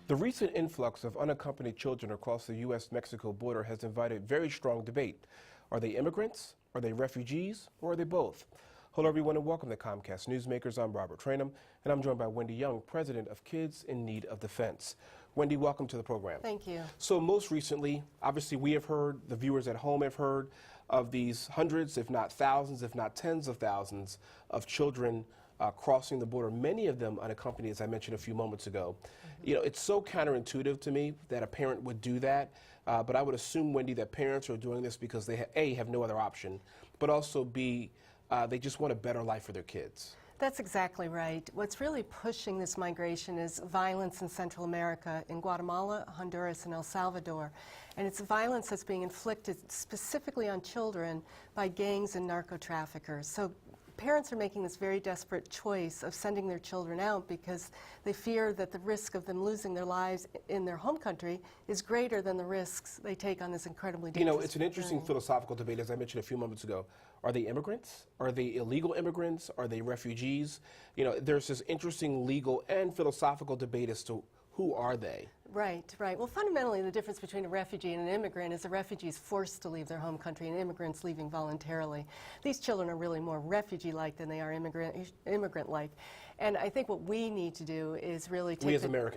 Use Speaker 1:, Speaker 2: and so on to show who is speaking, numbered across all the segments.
Speaker 1: The recent influx of unaccompanied children across the U.S.-Mexico border has invited very strong debate. Are they immigrants? Are they refugees? Or are they both? Hello, everyone, and welcome to Comcast Newsmakers. I'm Traynham, and I'm joined by Wendy Young, president of Kids in Need of Defense. Wendy, welcome to the program.
Speaker 2: Thank you.
Speaker 1: So most recently, obviously, we have heard, the viewers at home have heard of these hundreds, if not thousands, if not tens of thousands of children crossing the border, many of them unaccompanied, as I mentioned a few moments ago. You know, it's so counterintuitive to me that a parent would do that, but I would assume, Wendy, that parents are doing this because they, A, have no other option, but also, B, they just want a better life for their kids.
Speaker 2: That's exactly right. What's really pushing this migration is violence in Central America, in Guatemala, Honduras, and El Salvador. And it's violence that's being inflicted specifically on children by gangs and narco-traffickers. So parents are making this very desperate choice of sending their children out because they fear that the risk of them losing their lives in their home country is greater than the risks they take on this incredibly dangerous
Speaker 1: You know, it's an interesting philosophical debate, as I mentioned a few moments ago. Are they immigrants? Are they illegal immigrants? Are they refugees? You know, there's this interesting legal and philosophical debate as to who are they?
Speaker 2: Right, right. Well, fundamentally, the difference between a refugee and an immigrant is a refugee is forced to leave their home country and immigrants leaving voluntarily. These children are really more refugee-like than they are immigrant-like. And I think what we need to do is really take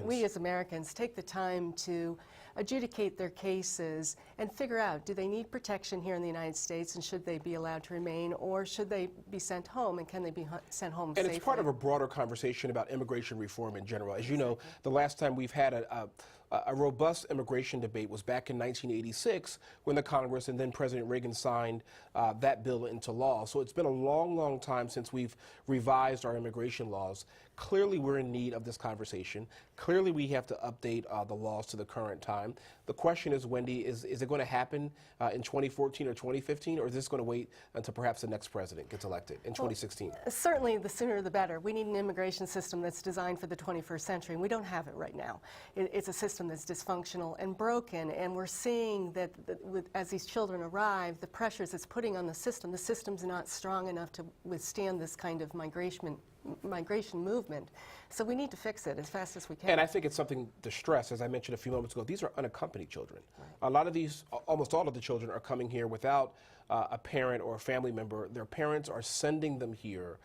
Speaker 2: we as Americans take the time to adjudicate their cases and figure out, do they need protection here in the United States and should they be allowed to remain, or should they be sent home, and can they be sent home safely?
Speaker 1: And it's part of a broader conversation about immigration reform in general. As you know, the last time we've had a robust immigration debate was back in 1986 when the Congress and then President Reagan signed that bill into law. So it's been a long, long time since we've revised our immigration laws. Clearly, we're in need of this conversation. Clearly, we have to update the laws to the current time. The question is, Wendy, is it going to happen in 2014 or 2015, or is this going to wait until perhaps the next president gets elected in 2016?
Speaker 2: Certainly, the sooner the better. We need an immigration system that's designed for the 21st century, and we don't have it right now. It's a system that's dysfunctional and broken, and we're seeing that as these children arrive, the pressures it's putting on the system's not strong enough to withstand this kind of migration movement. So we need to fix it as fast as we can.
Speaker 1: And I think it's something to stress, as I mentioned a few moments ago, these are unaccompanied children. Right. A lot of these, almost all of the children are coming here without a parent or a family member. Their parents are sending them here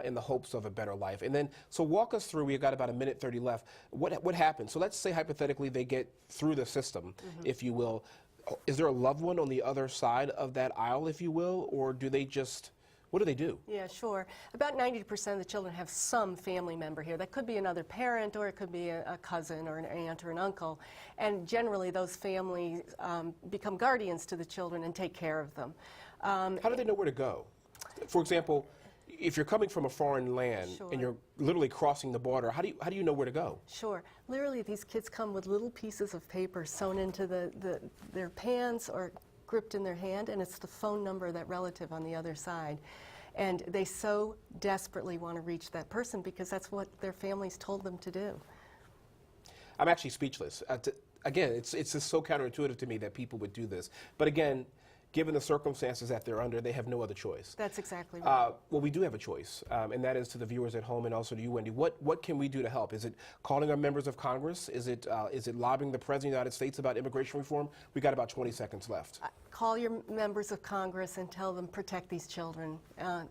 Speaker 1: in the hopes of a better life. And then, so walk us through, we've got about a minute 30 left, what happens? So let's say hypothetically they get through the system, if you will. Is there a loved one on the other side of that aisle, if you will, or do they just, what do they do? Yeah,
Speaker 2: sure. About 90% of the children have some family member here. That could be another parent, or it could be a cousin or an aunt or an uncle. And generally, those families become guardians to the children and take care of them.
Speaker 1: How do they know where to go? For example, if you're coming from a foreign land and you're literally crossing the border, how do you know where to go?
Speaker 2: Sure. Literally, these kids come with little pieces of paper sewn into their pants or gripped in their hand, and it's the phone number of that relative on the other side. And they so desperately want to reach that person because that's what their families told them to do.
Speaker 1: I'm actually speechless. Again, it's just so counterintuitive to me that people would do this. But again, given the circumstances that they're under, they have no other choice.
Speaker 2: That's exactly right.
Speaker 1: Well, we do have a choice, and that is to the viewers at home and also to you, Wendy. What can we do to help? Is it calling our members of Congress? Is it lobbying the President of the United States about immigration reform? We've got about 20 seconds left.
Speaker 2: Call your members of Congress and tell them protect these children.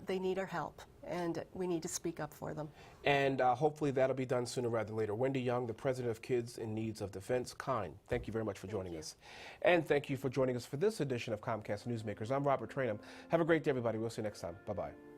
Speaker 2: They need our help, and we need to speak up for them.
Speaker 1: And hopefully that'll be done sooner rather than later. Wendy Young, the president of Kids in Need of Defense, KIND. Thank you very much for joining us. And thank you for joining us for this edition of Comcast Newsmakers. I'm Traynham. Have a great day, everybody. We'll see you next time. Bye-bye.